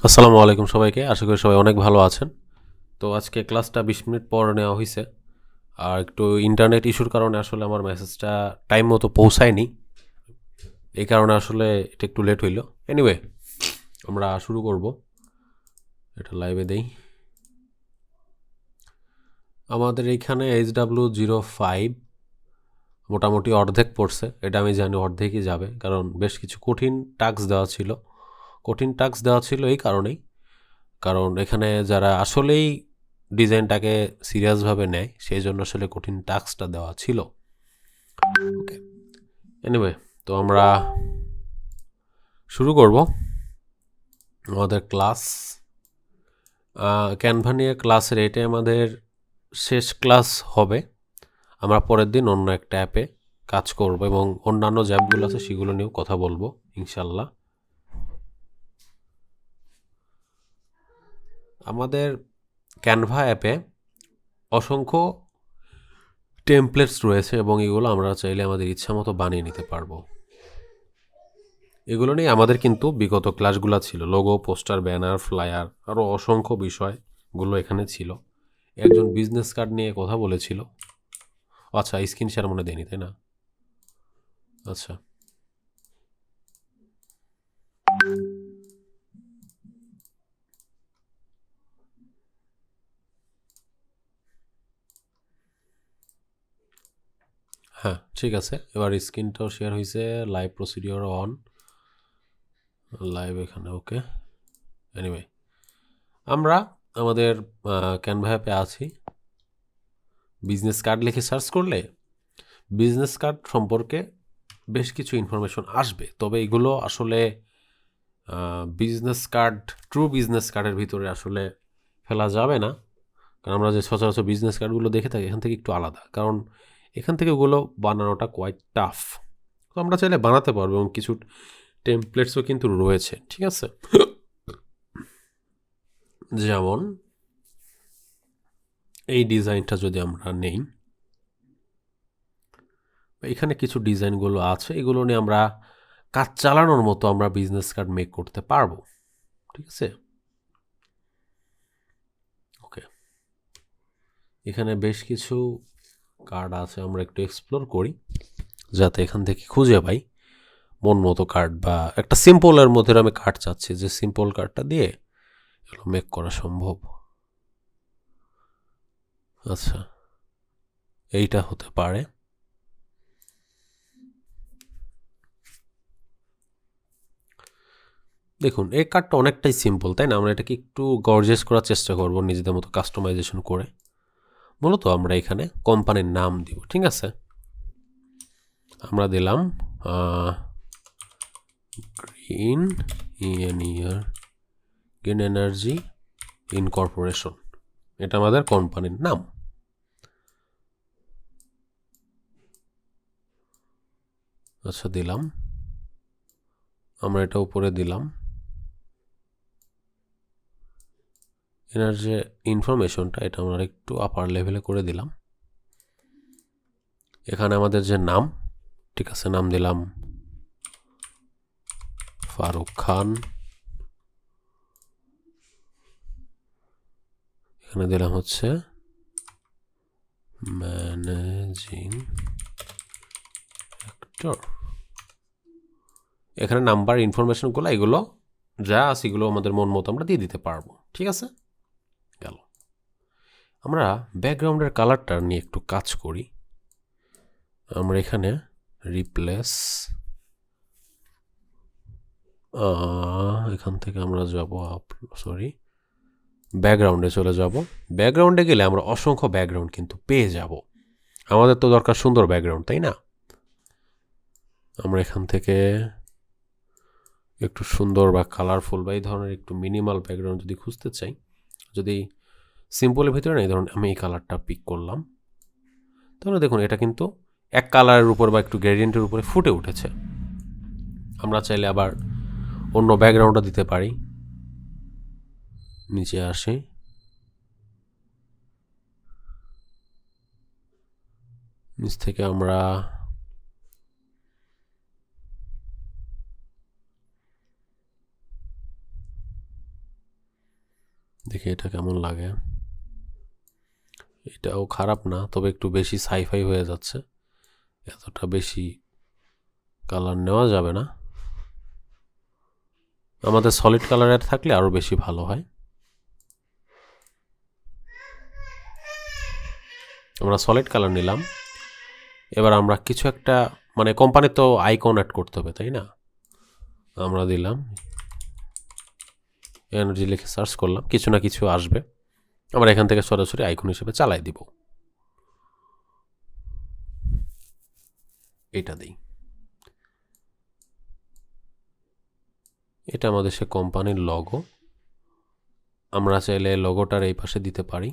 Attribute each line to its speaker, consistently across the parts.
Speaker 1: আসসালামু আলাইকুম সবাইকে। আশা করি সবাই অনেক ভালো আছেন। তো আজকে ক্লাসটা ২০ মিনিট পর নেওয়া হইছে। আর একটু ইন্টারনেট ইস্যুর কারণে আসলে আমার মেসেজটা টাইম মতো পৌঁছায়নি। এই কারণে আসলে এটা একটু লেট হইল। এনিওয়ে, আমরা শুরু করব। এটা লাইভে দেই। আমাদের এইখানে HW05 মোটামুটি অর্ধেক পড়ছে। এটা আমি জানি অর্ধেকই যাবে। কারণ বেশ কিছু কঠিন টাস্ক দেওয়া ছিল। কঠিন টাস্ক দেওয়া ছিল এই কারণেই, কারণ এখানে যারা আসলেই ডিজাইনটাকে সিরিয়াসভাবে নেয় সেই জন্য আসলে কঠিন টাস্কটা দেওয়া ছিল। ওকে, এনিওয়ে, তো আমরা শুরু করব আমাদের ক্লাস। ক্যানভা নিয়ে ক্লাসের এটাই আমাদের শেষ ক্লাস হবে। আমরা পরের দিন অন্য একটা অ্যাপে কাজ করব এবং অন্যান্য যে অ্যাপগুলো আছে সেগুলো নিয়েও কথা বলবো ইনশাল্লাহ। আমাদের ক্যানভা অ্যাপে অসংখ্য টেমপ্লেটস রয়েছে এবং এগুলো আমরা চাইলে আমাদের ইচ্ছা মতো বানিয়ে নিতে পারবো। এগুলো নিয়ে আমাদের কিন্তু বিগত ক্লাসগুলো ছিল। লোগো, পোস্টার, ব্যানার, ফ্লায়ার, আরও অসংখ্য বিষয়গুলো এখানে ছিল। একজন বিজনেস কার্ড নিয়ে কথা বলেছিল। আচ্ছা, স্ক্রিন শেয়ার মনে দেয়নি, তাই না? আচ্ছা, হ্যাঁ ঠিক আছে। এবার স্ক্রিনটাও শেয়ার হয়েছে, লাইভ প্রসিডিওর অন, লাইভ এখানে। ওকে, এনিওয়ে, আমরা আমাদের ক্যানভা অ্যাপে আছি। বিজনেস কার্ড লিখে সার্চ করলে বিজনেস কার্ড সম্পর্কে বেশ কিছু ইনফরমেশন আসবে। তবে এগুলো আসলে বিজনেস কার্ড, ট্রু বিজনেস কার্ডের ভিতরে আসলে ফেলা যাবে না। কারণ আমরা যে সচরাচর বিজনেস কার্ডগুলো দেখে থাকি এখান থেকে একটু আলাদা, কারণ এখান থেকে ওগুলো বানানোটা কোয়াইট টাফ। তো আমরা চাইলে বানাতে পারবো এবং কিছু টেমপ্লেটসও কিন্তু রয়েছে, ঠিক আছে? যেমন এই ডিজাইনটা যদি আমরা নেই, এখানে কিছু ডিজাইনগুলো আছে, এগুলো নিয়ে আমরা কাজ চালানোর মতো আমরা বিজনেস কার্ড মেক করতে পারবো, ঠিক আছে? ওকে, এখানে বেশ কিছু কার্ড আছে, আমরা একটু এক্সপ্লোর করি যাতে এখান থেকে খুঁজে পাই মন মতো কার্ড, বা একটা সিম্পলের মধ্যে আমি কার্ড চাচ্ছি যে সিম্পল কার্ডটা দিয়ে এগুলো মেক করা সম্ভব। আচ্ছা, এইটা হতে পারে। দেখুন, এই কার্ডটা অনেকটাই সিম্পল, তাই না? আমরা এটাকে একটু গর্জিয়াস করার চেষ্টা করব নিজেদের মতো কাস্টমাইজেশন করে। মূলত আমরা এখানে কোম্পানির নাম দিব, ঠিক আছে? আমরা দিলাম গ্রিন গ্রিন এনার্জি ইনকর্পোরেশন। এটা আমাদের কোম্পানির নাম। আচ্ছা, দিলাম। আমরা এটা উপরে দিলাম। এনার্জি ইনফরমেশনটা এটা আমরা একটু আপার লেভেলে করে দিলাম। এখানে আমাদের যে নাম, ঠিক আছে, নাম দিলাম ফারুক খান। এখানে দিলাম হচ্ছে ম্যানেজিং ডিরেক্টর। এখানে নাম্বার ইনফরমেশনগুলো এগুলো যা আছে এগুলো আমাদের মন মতো আমরা দিয়ে দিতে পারবো, ঠিক আছে? গেল। আমরা ব্যাকগ্রাউন্ডের কালারটা নিয়ে একটু কাজ করি। আমরা এখানে রিপ্লেস, এখান থেকে আমরা যাব, সরি, ব্যাকগ্রাউন্ডে চলে যাব। ব্যাকগ্রাউন্ডে গেলে আমরা অসংখ্য ব্যাকগ্রাউন্ড কিন্তু পেয়ে যাব। আমাদের তো দরকার সুন্দর ব্যাকগ্রাউন্ড, তাই না? আমরা এখান থেকে একটু সুন্দর বা কালারফুল বা এই ধরনের একটু মিনিমাল ব্যাকগ্রাউন্ড যদি খুঁজতে চাই, যদি সিম্পলের ভিতরে না, এই ধরনের আমি এই কালারটা পিক করলাম, তাহলে দেখুন এটা কিন্তু এক কালারের উপর বা একটু গ্রেডিয়েন্টের উপরে ফুটে উঠেছে। আমরা চাইলে আবার অন্য ব্যাকগ্রাউন্ডটা দিতে পারি। নিচে আসি, নিচ থেকে আমরা দেখি এটা কেমন লাগে। এটাও খারাপ না, তবে একটু বেশি সাইফাই হয়ে যাচ্ছে, এতটা বেশি কালার নেওয়া যাবে না। আমাদের সলিড কালারের থাকলে আরও বেশি ভালো হয়। আমরা সলিড কালার নিলাম। এবার আমরা কিছু একটা মানে কোম্পানির তো আইকন অ্যাড করতে হবে, তাই না? আমরা দিলাম এনার্জি, লিখে সার্চ করলাম, কিছু না কিছু আসবে। আমরা এখান থেকে সরাসরি আইকন হিসেবে চালাই দিব। এটা দিই, এটা আমাদের সে কোম্পানির লগো। আমরা চাইলে লগোটার এই পাশে দিতে পারি।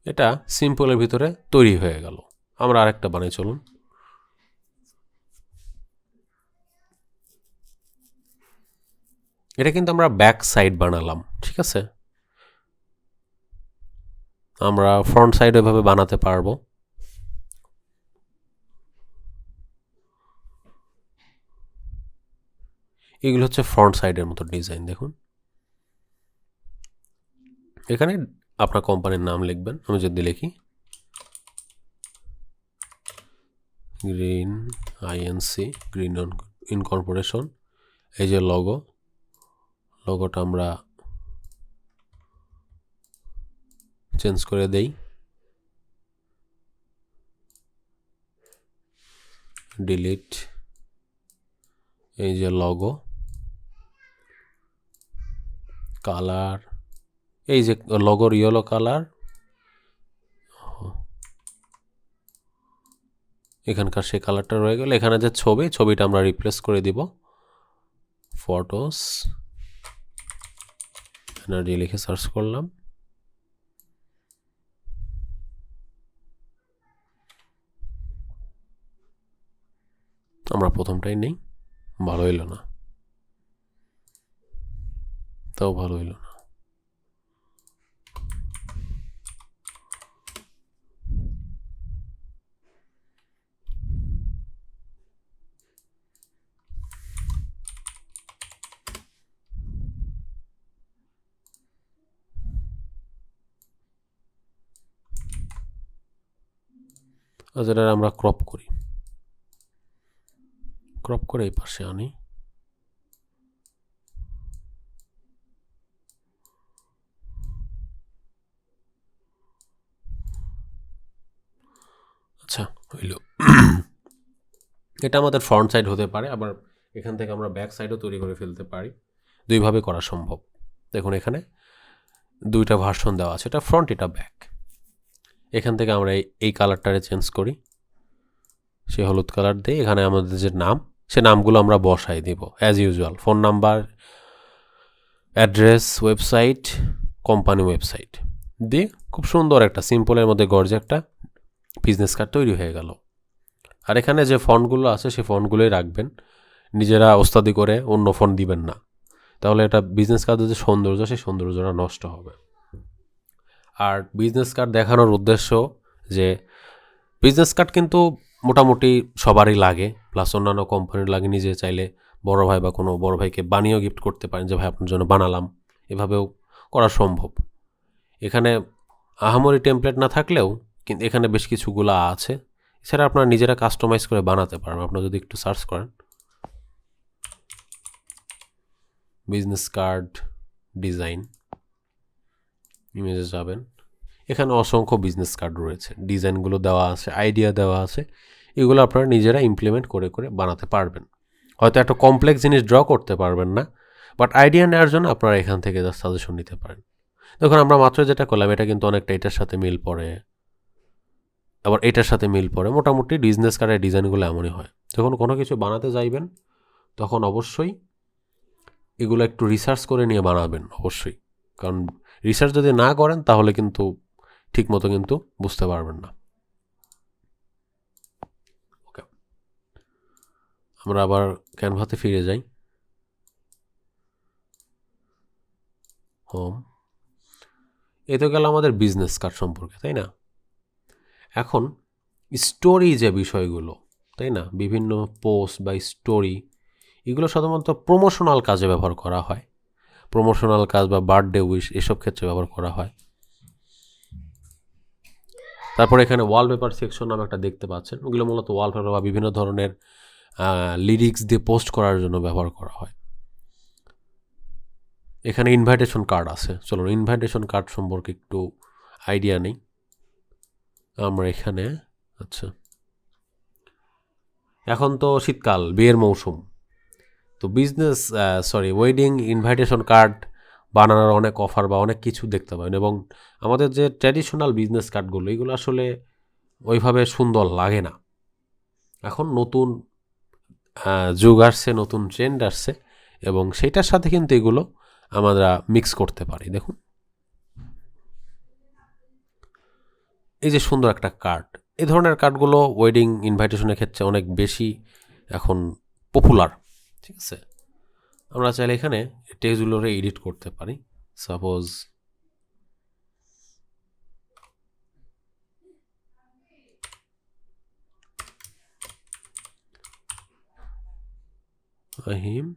Speaker 1: এটা সিম্পলের ভিতরে তৈরি হয়ে গেল। আমরা আরেকটা বানাই, চলুন। এটা কিন্তু আমরা ব্যাক সাইড বানালাম, ঠিক আছে? আমরা ফ্রন্ট সাইড এভাবে বানাতে পারবো। এগুলো হচ্ছে ফ্রন্ট সাইডের মতো ডিজাইন। দেখুন, এখানে আপনার কোম্পানির নাম লিখবেন। আমি যদি লিখি গ্রিন আইএনসি, গ্রিন ইনকর্পোরেশন, এই যে লগোটা আমরা চেঞ্জ করে দেই, ডিলিট। এই যে লগো, কালার, এই যে লগোর ইয়েলো কালার, এখানকার সেই কালারটা রয়ে গেল। এখানে যে ছবিটা আমরা রিপ্লেস করে দিব, ফটোস, এনার্জি লিখে সার্চ করলাম। আমরা প্রথমটাই নেই, ভালো হইল না, তাও ভালো হইল না। যেটা আমরা ক্রপ করে এই পাশে আনি। আচ্ছা, হইল। এটা আমাদের ফ্রন্ট সাইড হতে পারে, আবার এখান থেকে আমরা ব্যাক সাইডও তৈরি করে ফেলতে পারি। দুইভাবে করা সম্ভব। দেখুন, এখানে দুইটা ভার্সন দেওয়া আছে, এটা ফ্রন্ট, এটা ব্যাক। এখান থেকে আমরা এই কালারটারে চেঞ্জ করি, সে হলুদ কালার দিই। এখানে আমাদের যে নাম, সে নামগুলো আমরা বসাই দিব as usual. Phone number, address, website, company website দিয়ে খুব সুন্দর একটা সিম্পলের মধ্যে গর্জে একটা বিজনেস কার্ড তৈরি হয়ে গেল। আর এখানে যে ফন্টগুলো আছে সে ফন্টগুলোই রাখবেন, নিজেরা ওস্তাদি করে অন্য ফন্ট দিবেন না, তাহলে এটা বিজনেস কার্ডের যে সৌন্দর্য, সেই সৌন্দর্যটা নষ্ট হবে। আর বিজনেস কার্ড দেখানোর উদ্দেশ্য যে বিজনেস কার্ড কিন্তু মোটামুটি সবারই লাগে, প্লাস অন্যান্য কোম্পানির লাগে। নিজে চাইলে বড় ভাই বা কোনো বড় ভাইকে বানিয়েও গিফট করতে পারেন, যে ভাই আপনার জন্য বানালাম, এভাবেও করা সম্ভব। এখানে আহামরি টেমপ্লেট না থাকলেও কিন্তু এখানে বেশ কিছুগুলো আছে। এছাড়া আপনারা নিজেরা কাস্টমাইজ করে বানাতে পারেন। আপনারা যদি একটু সার্চ করেন বিজনেস কার্ড ডিজাইন, ইমেজে যাবেন, এখানে অসংখ্য বিজনেস কার্ড রয়েছে, ডিজাইনগুলো দেওয়া আছে, আইডিয়া দেওয়া আছে। এগুলো আপনারা নিজেরা ইমপ্লিমেন্ট করে বানাতে পারবেন। হয়তো একটা কমপ্লেক্স জিনিস ড্র করতে পারবেন না, বাট আইডিয়া নেওয়ার জন্য আপনারা এখান থেকে জাস্ট সাজেশন নিতে পারেন। দেখুন, আমরা মাত্র যেটা করলাম এটা কিন্তু অনেকটা এটার সাথে মিল পড়ে, আবার এটার সাথে মিল পড়ে। মোটামুটি বিজনেস কার্ডের ডিজাইনগুলো এমনই হয়। যখন কোনো কিছু বানাতে যাইবেন তখন অবশ্যই এগুলো একটু রিসার্চ করে নিয়ে বানাবেন, অবশ্যই। কারণ রিসার্চ যদি না করেন তাহলে কিন্তু ঠিক মতো কিন্তু বুঝতে পারবেন না। ওকে, আমরা আবার ক্যানভাতে ফিরে যাই। হোম। এ তো গেল আমাদের বিজনেস কার্ড সম্পর্কে, তাই না? এখন স্টোরি যে বিষয়গুলো, তাই না, বিভিন্ন পোস্ট বা স্টোরি, এগুলো সাধারণত প্রমোশনাল কাজে ব্যবহার করা হয়। প্রমোশনাল কাজ বা বার্থডে উইশ এসব ক্ষেত্রে ব্যবহার করা হয়। তারপর এখানে ওয়ালপেপার সেকশন নামে একটা দেখতে পাচ্ছেন, ওগুলো মূলত ওয়ালপেপার বা বিভিন্ন ধরনের লিরিক্স দিয়ে পোস্ট করার জন্য ব্যবহার করা হয়। এখানে ইনভাইটেশন কার্ড আছে। চলুন ইনভাইটেশন কার্ড সম্পর্কে একটু আইডিয়া নেই আমরা এখানে। আচ্ছা, এখন তো শীতকাল, বিয়ের মৌসুম, তো ওয়েডিং ইনভাইটেশন কার্ড বানানোর অনেক অফার বা অনেক কিছু দেখতে পাবেন। এবং আমাদের যে ট্র্যাডিশনাল বিজনেস কার্ডগুলো, এগুলো আসলে ওইভাবে সুন্দর লাগে না। এখন নতুন যুগ আসছে, নতুন ট্রেন্ড আসছে, এবং সেইটার সাথে কিন্তু এগুলো আমরা মিক্স করতে পারি। দেখুন এই যে সুন্দর একটা কার্ড, এই ধরনের কার্ডগুলো ওয়েডিং ইনভাইটেশনের ক্ষেত্রে অনেক বেশি এখন পপুলার। ঠিক আছে, আমরা চাইলে এখানে টেক্সটগুলোরে এডিট করতে পারি। Suppose Rahim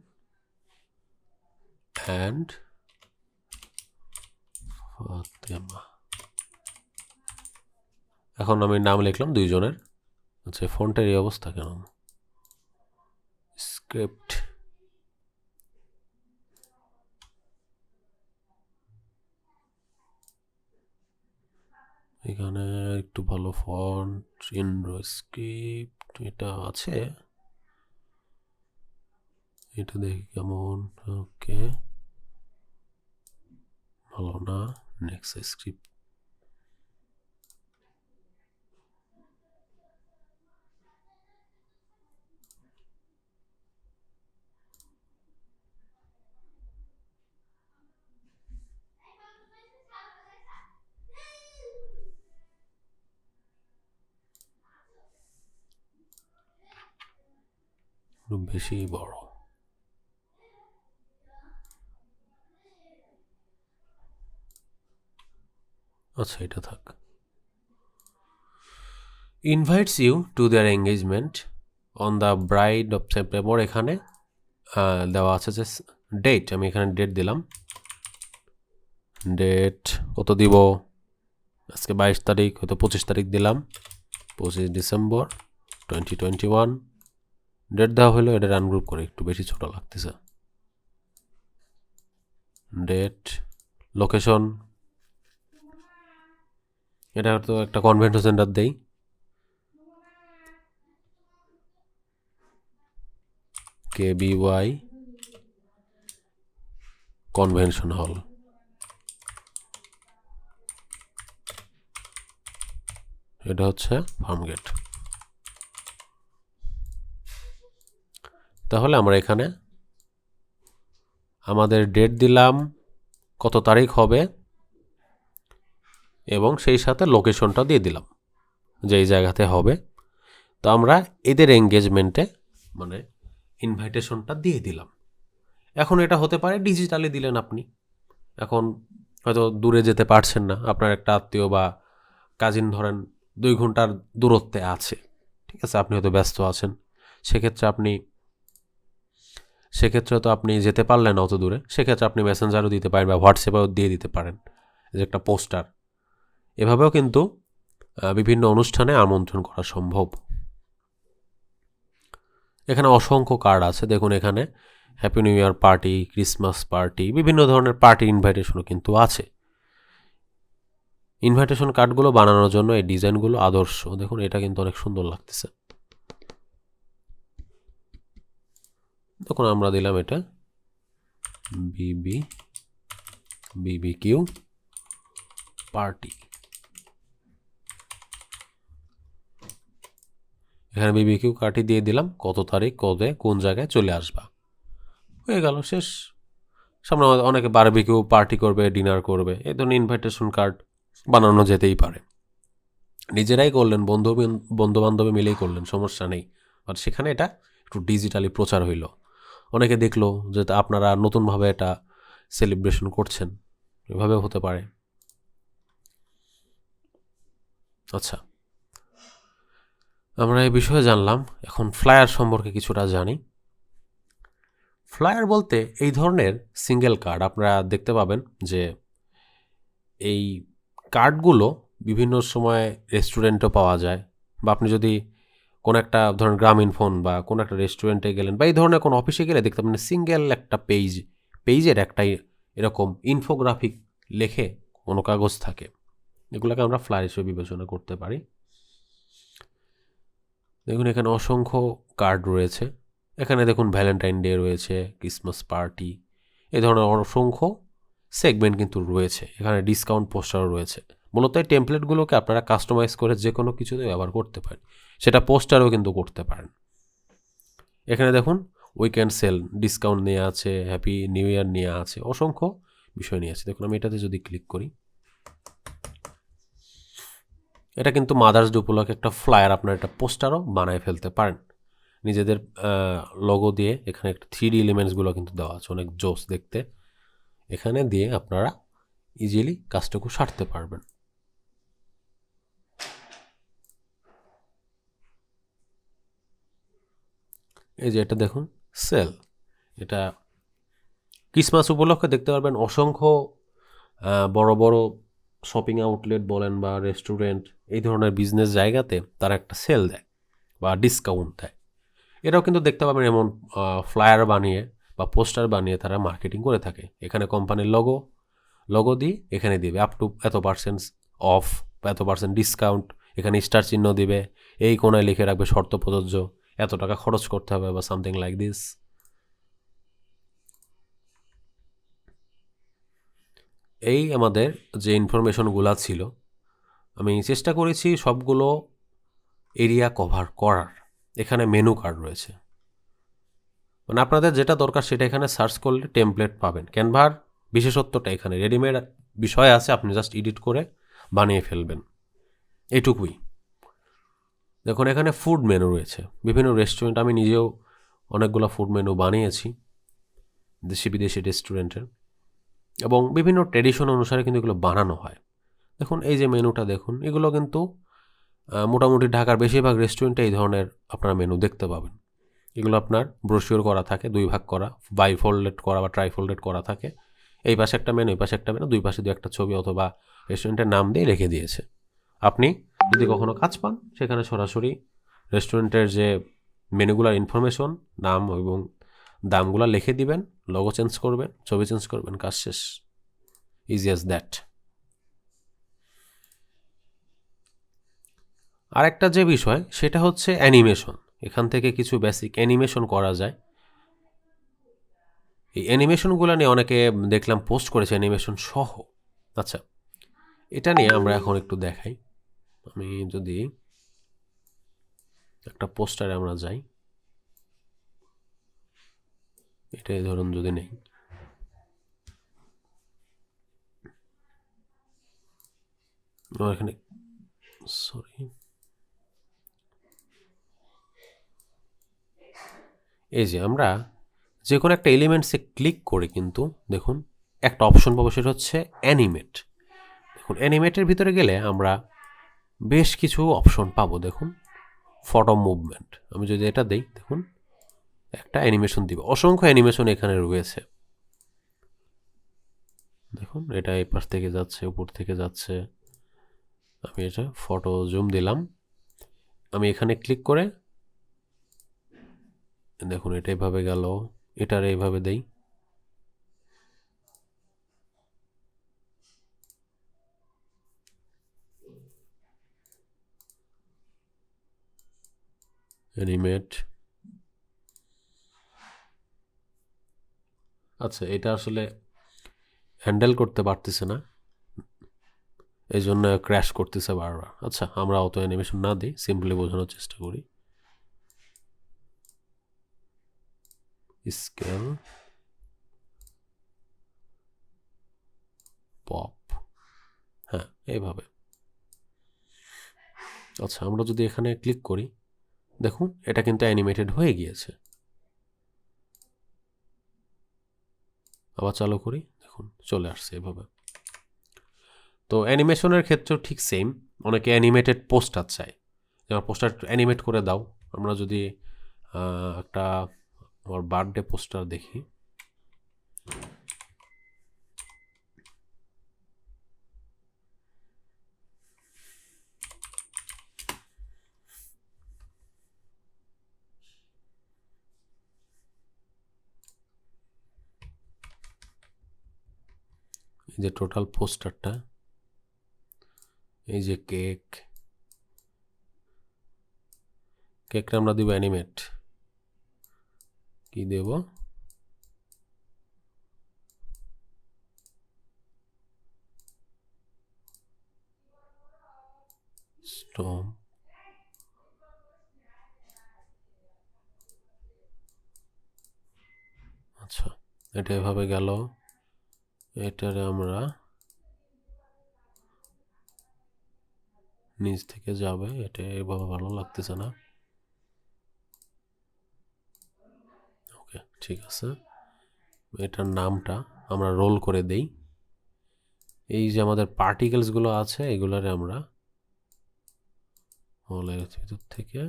Speaker 1: and Fatima। এখন আমি নাম লিখলাম দুইজনের। আচ্ছা, ফন্টের এই অবস্থা কেন? স্ক্রিপ্ট, এখানে একটু ভালো ফন্ট, ইন্ডো স্ক্রিপ্ট এটা আছে, এটা দেখি কেমন। ওকে, ভালো না। নেক্সট স্ক্রিপ্ট, বেশি বড়। আচ্ছা, এটা থাক। Invites you to their engagement on the bride of September. এখানে দেওয়া আছে যে ডেট, আমি এখানে ডেট দিলাম। ডেট কত দিব? আজকে 22 তারিখ, হয়তো 25 তারিখ দিলাম, 25 ডিসেম্বর 2021। ডেট দেওয়া হলো, এটা আনগ্রুপ করে একটু বেশি ছোট লাগতেছে। ডেট, লোকেশন, এটা হয়তো একটা কনভেনশন সেন্টার দেই। KBY convention hall. এটা হচ্ছে ফার্মগেট। তাহলে আমরা এখানে আমাদের ডেট দিলাম, কত তারিখ হবে, এবং সেই সাথে লোকেশনটা দিয়ে দিলাম যে এই জায়গাতে হবে। তো আমরা এদের এঙ্গেজমেন্টে মানে ইনভাইটেশনটা দিয়ে দিলাম। এখন এটা হতে পারে ডিজিটালি দিলেন আপনি, এখন হয়তো দূরে যেতে পারছেন না, আপনার একটা আত্মীয় বা কাজিন ধরেন 2 ঘন্টার দূরত্বে আছে, ঠিক আছে, আপনি হয়তো ব্যস্ত আছেন, সেক্ষেত্রে তো আপনি যেতে পারলেন অত দূরে, সেক্ষেত্রে আপনি মেসেঞ্জারও দিতে পারেন বা হোয়াটসঅ্যাপেও দিয়ে দিতে পারেন যে একটা পোস্টার। এভাবেও কিন্তু বিভিন্ন অনুষ্ঠানে আমন্ত্রণ করা সম্ভব। এখানে অসংখ্য কার্ড আছে, দেখুন এখানে happy new year party, Christmas party, বিভিন্ন ধরনের পার্টি ইনভাইটেশনও কিন্তু আছে। ইনভাইটেশন কার্ডগুলো বানানোর জন্য এই ডিজাইনগুলো আদর্শ। দেখুন এটা কিন্তু অনেক সুন্দর লাগতেছে। দেখুন আমরা দিলাম এটা BBQ পার্টি। এখানে BBQ পার্টি দিয়ে দিলাম, কত তারিখ, কবে, কোন জায়গায় চলে আসবা, হয়ে গেল, শেষ। সামনে অনেকে বারবিকিউ পার্টি করবে, ডিনার করবে, এই ধরনের ইনভাইটেশন কার্ড বানানো যেতেই পারে। নিজেরাই করলেন, বন্ধু বান্ধবী মিলেই করলেন, সমস্যা নেই। আর সেখানে এটা একটু ডিজিটালি প্রচার হইল, অনেকে দেখলো যে আপনারা নতুনভাবে এটা সেলিব্রেশন করছেন, এভাবেও হতে পারে। আচ্ছা, আমরা এই বিষয়ে জানলাম। এখন ফ্লায়ার সম্পর্কে কিছুটা জানি। ফ্লায়ার বলতে এই ধরনের সিঙ্গেল কার্ড আপনারা দেখতে পাবেন যে এই কার্ডগুলো বিভিন্ন সময় রেস্টুরেন্টও পাওয়া যায়, বা আপনি যদি কোনো একটা ধরেন গ্রামীণ ফোন বা কোনো একটা রেস্টুরেন্টে গেলেন বা এই ধরনের কোনো অফিসে গেলে দেখতে পাবেন সিঙ্গেল একটা পেজের একটাই এরকম ইনফোগ্রাফিক লেখে কোনো কাগজ থাকে। এগুলোকে আমরা ফ্লায়ার হিসেবে বিবেচনা করতে পারি। দেখুন এখানে অসংখ্য কার্ড রয়েছে। এখানে দেখুন ভ্যালেন্টাইন ডে রয়েছে, ক্রিসমাস পার্টি, এ ধরনের অসংখ্য সেগমেন্ট কিন্তু রয়েছে। এখানে ডিসকাউন্ট পোস্টারও রয়েছে। মূলত এই টেমপ্লেটগুলোকে আপনারা কাস্টমাইজ করে যে কোনো কিছুতে ব্যবহার করতে পারেন, সেটা পোস্টারও কিন্তু করতে পারেন। এখানে দেখুন উইকেন্ড সেল ডিসকাউন্ট নিয়ে আছে, হ্যাপি নিউ ইয়ার নিয়ে আছে, অসংখ্য বিষয় নিয়ে আছে। দেখুন আমি এটাতে যদি ক্লিক করি, এটা কিন্তু মাদার্স ডে উপলক্ষে একটা ফ্লায়ার, আপনার একটা পোস্টারও বানায় ফেলতে পারেন নিজেদের লোগো দিয়ে। এখানে একটা 3D এলিমেন্টসগুলো কিন্তু দেওয়া আছে, অনেক জোস দেখতে। এখানে দিয়ে আপনারা ইজিলি কাজটুকু সারতে পারবেন। এই যে এটা দেখুন সেল, এটা ক্রিসমাস উপলক্ষে দেখতে পারবেন অসংখ্য বড় বড় শপিং আউটলেট বলেন বা রেস্টুরেন্ট, এই ধরনের বিজনেস জায়গাতে তারা একটা সেল দেয় বা ডিসকাউন্ট দেয়। এটাও কিন্তু দেখতে পাবেন এমন ফ্লায়ার বানিয়ে বা পোস্টার বানিয়ে তারা মার্কেটিং করে থাকে। এখানে কোম্পানির লোগো দিয়ে এখানে দিবে আপ টু এত পার্সেন্ট অফ বা এত পার্সেন্ট ডিসকাউন্ট, এখানে স্টার চিহ্ন দিবে, এই কোনায় লিখে রাখবে শর্ত প্রযোজ্য, এত টাকা খরচ করতে হবে বা সামথিং লাইক দিস। এই আমাদের যে ইনফরমেশনগুলো ছিল আমি চেষ্টা করেছি সবগুলো এরিয়া কভার করার। এখানে মেনু কার্ড রয়েছে, মানে আপনাদের যেটা দরকার সেটা এখানে সার্চ করলে টেমপ্লেট পাবেন। ক্যানভার বিশেষত্বটা এখানে রেডিমেড বিষয় আছে, আপনি জাস্ট এডিট করে বানিয়ে ফেলবেন, এইটুকুই। দেখুন এখানে ফুড মেনু রয়েছে, বিভিন্ন রেস্টুরেন্ট, আমি নিজেও অনেকগুলো ফুড মেনু বানিয়েছি দেশি বিদেশি রেস্টুরেন্টের, এবং বিভিন্ন ট্রেডিশন অনুসারে কিন্তু এগুলো বানানো হয়। দেখুন এই যে মেনুটা দেখুন, এগুলো কিন্তু মোটামুটি ঢাকার বেশিরভাগ রেস্টুরেন্টে এই ধরনের আপনারা মেনু দেখতে পাবেন। এগুলো আপনার ব্রোশিওর করা থাকে, 2 ভাগ করা, বাইফোল্ডেড করা বা ট্রাইফোল্ডেড করা থাকে। এই পাশে একটা মেনু, এই পাশে একটা মেনু, দুই পাশে 2-একটা ছবি অথবা রেস্টুরেন্টের নাম দিয়ে রেখে দিয়েছে। আপনি যদি কখনো কাজ পান সেখানে সরাসরি রেস্টুরেন্টের যে মেনুগুলার ইনফরমেশন, নাম এবং দামগুলো লিখে দিবেন, লোগো চেঞ্জ করবেন, ছবি চেঞ্জ করবেন, কাজ শেষ। Easy as that. আরেকটা যে বিষয় সেটা হচ্ছে অ্যানিমেশন। এখান থেকে কিছু বেসিক অ্যানিমেশন করা যায়। এই অ্যানিমেশনগুলো নিয়ে অনেকে দেখলাম পোস্ট করেছে অ্যানিমেশন সহ। আচ্ছা, এটা নিয়ে আমরা এখন একটু দেখাই। আমি যদি একটা পোস্টারে আমরা যাই, এটাই ধরুন যদি নেই, এখানে সরি, এই যে আমরা যে কোনো একটা এলিমেন্টসে ক্লিক করে কিন্তু দেখুন একটা অপশন পাবো, সেটা হচ্ছে অ্যানিমেট। দেখুন অ্যানিমেটের ভিতরে গেলে আমরা বেশ কিছু অপশন পাবো। দেখুন ফটো মুভমেন্ট, আমি যদি এটা দেই দেখুন একটা অ্যানিমেশন দিবে, অসংখ্য অ্যানিমেশন এখানে রয়েছে। দেখুন এটা এই পাশ থেকে যাচ্ছে, উপর থেকে যাচ্ছে। আমি এটা ফটো জুম দিলাম, আমি এখানে ক্লিক করে দেখুন এটা এইভাবে গেল, এটার এইভাবে দেই, অ্যানিমেট। আচ্ছা, এটা আসলে হ্যান্ডেল করতে পারতেছে না, এই জন্য ক্র্যাশ করতেছে বারবার। আচ্ছা, আমরা অত অ্যানিমেশন না দিই, সিম্পলি বোঝানোর চেষ্টা করি। স্কেল পপ, হ্যাঁ এইভাবে। আচ্ছা, আমরা যদি এখানে ক্লিক করি দেখুন এটা কিন্তু অ্যানিমেটেড হয়ে গিয়েছে। আবার চালু করি, দেখুন চলে আসছে এভাবে। তো অ্যানিমেশনের ক্ষেত্রেও ঠিক সেম, অনেকে অ্যানিমেটেড পোস্টার চায়, যেমন পোস্টার অ্যানিমেট করে দাও। আমরা যদি একটা আমার বার্থডে পোস্টার দেখি, এই যে টোটাল পোস্টারটা, এই যে কেকটা আমরা দিব অ্যানিমেট, কি দেব, স্টম, আচ্ছা এটা এভাবে গেল। এটারে আমরা নিচ থেকে যাবে, এটা এভাবে ভালো লাগতেছে না। ওকে ঠিক আছে, এটার নামটা আমরা রোল করে দেই। এই যে আমাদের পার্টিকেলসগুলো আছে এগুলারে আমরা হলের ভিতর থেকে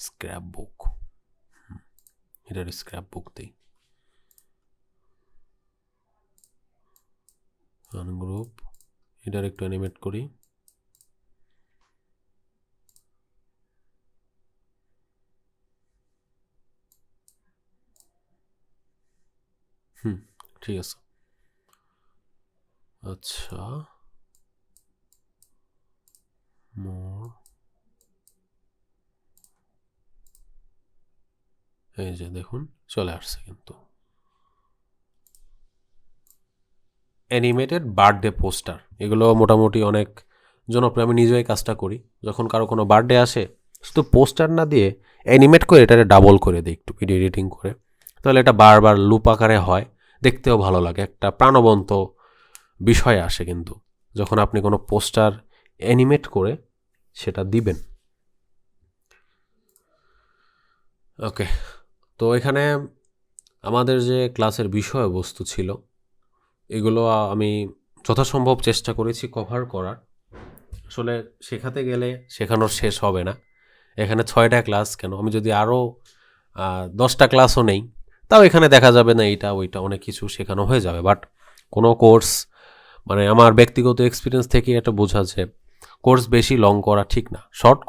Speaker 1: স্ক্র্যাপ বুক, এটার স্ক্র্যাপ বুক দিই, আনগ্রুপ, এটার একটু অ্যানিমেট করি। ঠিক আছে। আচ্ছা মোর, এই যে দেখুন চলে আসছে কিন্তু অ্যানিমেটেড বার্থডে পোস্টার, এগুলো মোটামুটি অনেক জনপ্রিয়। আমি নিজেও এই কাজটা করি, যখন কারো কোনো বার্থডে আসে শুধু পোস্টার না দিয়ে অ্যানিমেট করে এটাকে ডাবল করে দিই একটু ভিডিও এডিটিং করে, তাহলে এটা বারবার লুপ আকারে হয়, দেখতেও ভালো লাগে, একটা প্রাণবন্ত বিষয় আসে কিন্তু যখন আপনি কোনো পোস্টার অ্যানিমেট করে সেটা দিবেন। ওকে, তো এখানে আমাদের যে ক্লাসের বিষয়বস্তু ছিল এগুলো আমি যথাসম্ভব চেষ্টা করেছি কভার করার। আসলে শেখাতে গেলে শেখানোর শেষ হবে না, এখানে 6টা ক্লাস কেন, আমি যদি আরও 10টা ক্লাসও নেই তাও এখানে দেখা যাবে না এইটা ওইটা অনেক কিছু শেখানো হয়ে যাবে। বাট কোনো কোর্স, মানে আমার ব্যক্তিগত এক্সপিরিয়েন্স থেকে এটা বোঝা যে কোর্স বেশি লং করা ঠিক না, শর্ট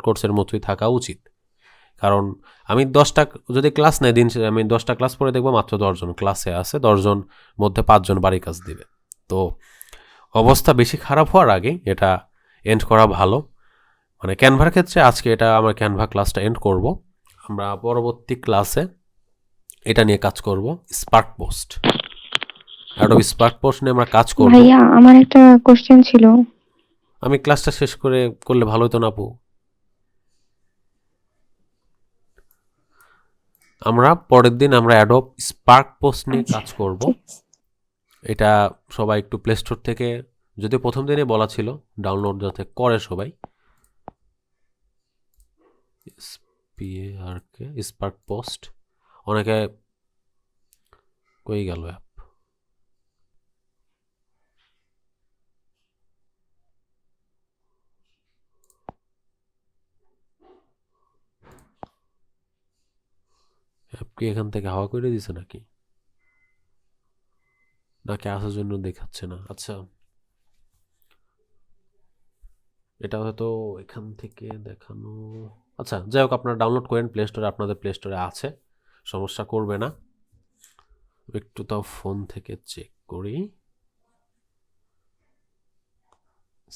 Speaker 1: কোর্সের মতোই থাকা উচিত। কারণ আমি 10টা যদি ক্লাস নেই দিন আমি 10টা ক্লাস পরে দেখবো মাত্র 10জন ক্লাসে আছে, 10জন মধ্যে 5জন বাড়ি কাজ দিবে। তো অবস্থা বেশি খারাপ হওয়ার আগে এটা এন্ড করা ভালো। মানে ক্যানভার ক্ষেত্রে আজকে এটা আমার ক্যানভা ক্লাসটা এন্ড করব, আমরা পরবর্তী ক্লাসে এটা নিয়ে কাজ করব, spark post, Adobe spark post নিয়ে আমরা কাজ করব।
Speaker 2: ভাইয়া আমার একটা কোশ্চেন ছিল।
Speaker 1: আমি ক্লাসটা শেষ করলে ভালো হতো না আপু? আমরা পরের দিন আমরা অ্যাডোব স্পার্ক পোস্ট নিয়ে
Speaker 2: আচ্ছা
Speaker 1: কাজ করব।
Speaker 2: ঠিক আছে।
Speaker 1: এটা সবাই একটু প্লে স্টোর থেকে, যদি প্রথম দিনে বলা ছিল ডাউনলোড যাতে করে সবাই, SPARK স্পার্ক পোস্ট, অনেকে কই গেল অ্যাপ, অ্যাপ কি এখান থেকে হাওয়া করে দিছে নাকি নাকি আসার জন্য দেখাচ্ছে না? আচ্ছা এটা হয়তো এখান থেকে দেখানো, আচ্ছা যাই হোক আপনারা ডাউনলোড করেন প্লে স্টোরে, আপনাদের প্লে স্টোরে আছে, সমস্যা করবে না। একটু তাও ফোন থেকে চেক করি,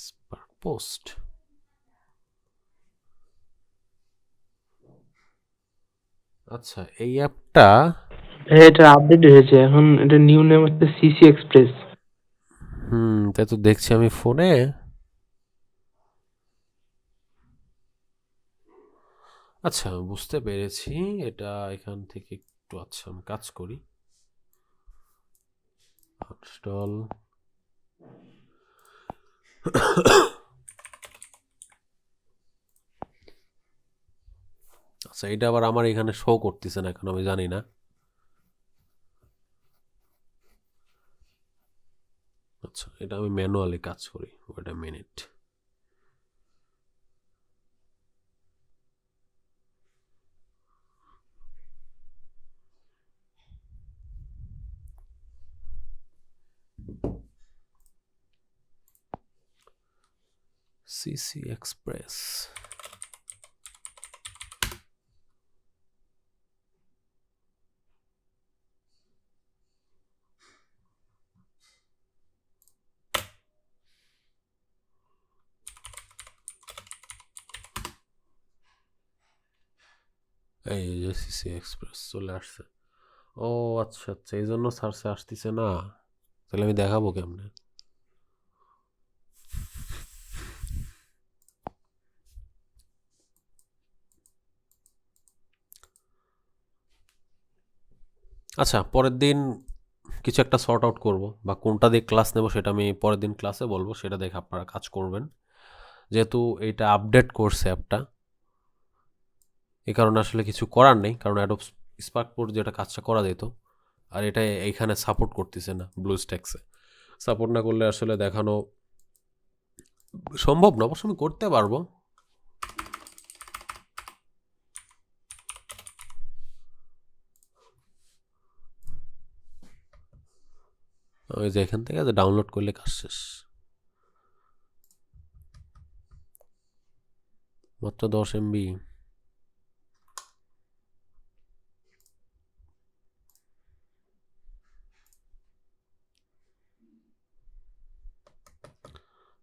Speaker 1: স্পার্ক পোস্ট, আচ্ছা এই অ্যাপটা,
Speaker 3: হ্যাঁ এটা আপডেট হয়েছে, এখন এটা নিউ নেম হচ্ছে সিসি এক্সপ্রেস।
Speaker 1: তাই তো দেখছি আমি ফোনে। আচ্ছা বুঝতে পেরেছি, এটা এখান থেকে একটু, আচ্ছা আমি কাজ করি, ইনস্টল, আচ্ছা এটা আবার আমার এখানে শো করতেছে না এখন, আমি জানি না। আচ্ছা এটা আমি ম্যানুয়ালি কাজ করি, wait a minute. CC express, এই যে সিসি এক্সপ্রেস চলে আসছে। ও আচ্ছা আচ্ছা, এই জন্য সার্চে আসতেছে না, তাহলে আমি দেখাবো কেমনে? আচ্ছা পরের দিন কিছু একটা সর্ট আউট করব, বা কোনটা দিয়ে ক্লাস নেব সেটা আমি পরের দিন ক্লাসে বলবো, সেটা দেখে আপনারা কাজ করবেন। যেহেতু এটা আপডেট করছে অ্যাপটা, এই কারণে আসলে কিছু করার নেই, কারণ অ্যাডোব স্পার্ক প্রো যেটা কাজটা করা যেত, আর এটা এইখানে সাপোর্ট করতেছে না, ব্লুস্ট্যাক্সে সাপোর্ট না করলে আসলে দেখানো সম্ভব না। অবশ্য আমি করতে পারবো। ওই যে এখান থেকে ডাউনলোড করলে কাজ শেষ, মাত্র 10 MB।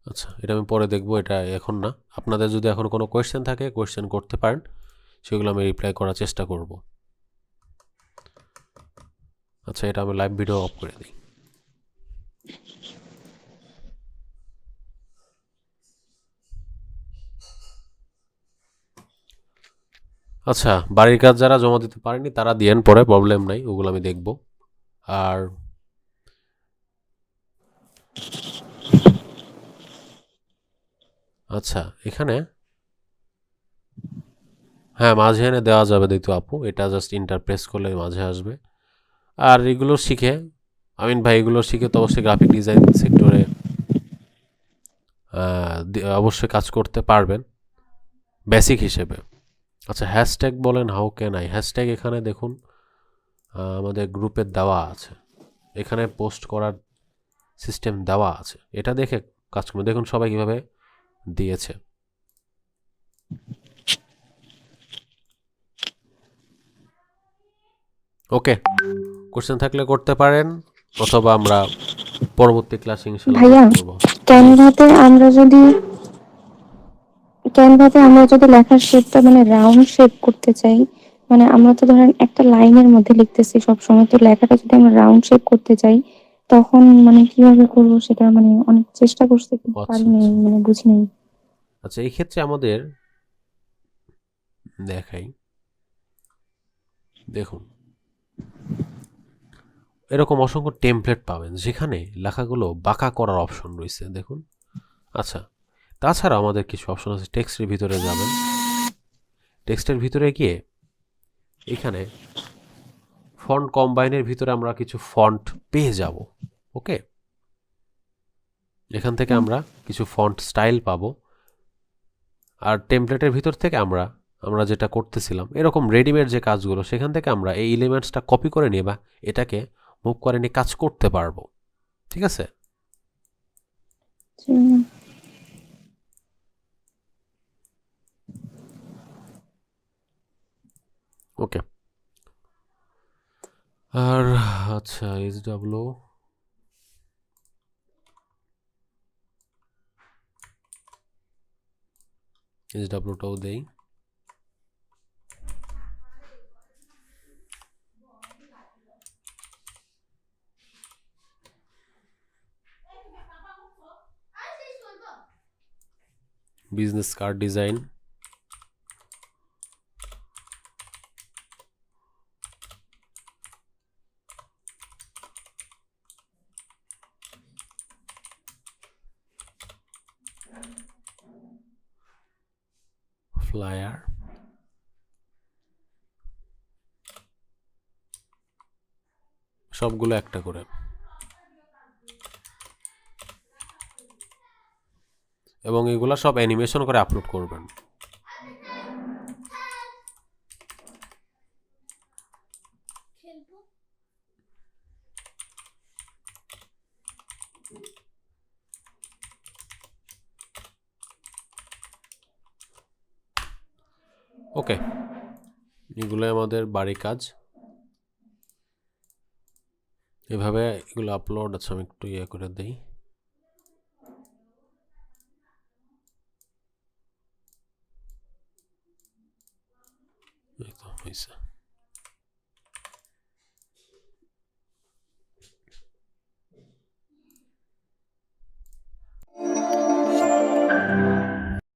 Speaker 1: আচ্ছা এটা আমি পরে দেখবো, এটা এখন না। আপনাদের যদি এখন কোনো কোয়েশ্চেন থাকে কোয়েশ্চেন করতে পারেন, সেগুলো আমি রিপ্লাই করার চেষ্টা করব। আচ্ছা এটা আমি লাইভ ভিডিও অফ করে দিই। আচ্ছা বাড়ির কাজ যারা জমা দিতে পারেনি তারা দিয়েন, পরে প্রবলেম নাই, ওগুলো আমি দেখব। আর আচ্ছা এখানে হ্যাঁ মাঝে এনে দেওয়া যাবে দিতু আপু, এটা জাস্ট ইন্টারপ্রেস করলে মাঝে আসবে। আর এগুলো শিখে আমিন ভাই, এগুলো শিখে তো অবশ্যই গ্রাফিক ডিজাইন সেক্টরে অবশ্যই কাজ করতে পারবেন বেসিক হিসেবে। আচ্ছা হ্যাশট্যাগ বলেন, হাউ ক্যান আই? হ্যাশট্যাগ এখানে দেখুন আমাদের গ্রুপের দেওয়া আছে, এখানে পোস্ট করার সিস্টেম দেওয়া আছে, এটা দেখে কাজ করুন। দেখুন সবাই কীভাবে দিয়েছে। ওকে, কোশ্চেন থাকলে করতে পারেন, অথবা আমরা পরবর্তী ক্লাসে ইনশাআল্লাহ
Speaker 2: ভাইয়া
Speaker 1: করব।
Speaker 2: ক্যানভাতে আমরা যদি লেখার শেপটা মানে রাউন্ড শেপ করতে চাই, মানে আমরা তো ধরেন একটা লাইনের মধ্যে লিখতেছি সব সময়, তো লেখাটা যদি আমরা রাউন্ড শেপ করতে চাই তখন মানে কিভাবে করব সেটা মানে অনেক চেষ্টা করছি কিন্তু
Speaker 1: আচ্ছা
Speaker 2: পারিনি,
Speaker 1: আচ্ছা
Speaker 2: মানে বুঝিনি।
Speaker 1: আচ্ছা, এই ক্ষেত্রে আমাদের দেখাই, দেখুন এরকম অসংখ্য টেমপ্লেট পাবেন যেখানে লেখাগুলো বাঁকা করার অপশন রয়েছে, দেখুন। আচ্ছা তাছাড়া আমাদের কিছু অপশন আছে, টেক্সটের ভিতরে যাবেন, টেক্সটের ভিতরে গিয়ে এখানে ফন্ট কম্বাইনের ভিতরে আমরা কিছু ফন্ট পেয়ে যাব। ওকে, এখান থেকে আমরা কিছু ফন্ট স্টাইল পাবো। আর টেমপ্লেটের ভিতর থেকে আমরা আমরা যেটা করতেছিলাম এরকম রেডিমেড যে কাজগুলো, সেখান থেকে আমরা এই এলিমেন্টসটা কপি করে নিয়ে বা এটাকে মুভ করে নিয়ে কাজ করতে পারবো। ঠিক আছে, ওকে। আর আচ্ছা এইচডাব্লিউটাও দেই। বিজনেস কার্ড ডিজাইন, ফ্লায়ার, সবগুলো একটা করে। এবং এগুলা সব অ্যানিমেশন করে আপলোড করবেন। ওকে, এগুলো আমাদের বাড়ি কাজ। এভাবে এগুলো আপলোড, আচ্ছা আমি একটু ইয়ে করে দিই। এই তো হয়েছে।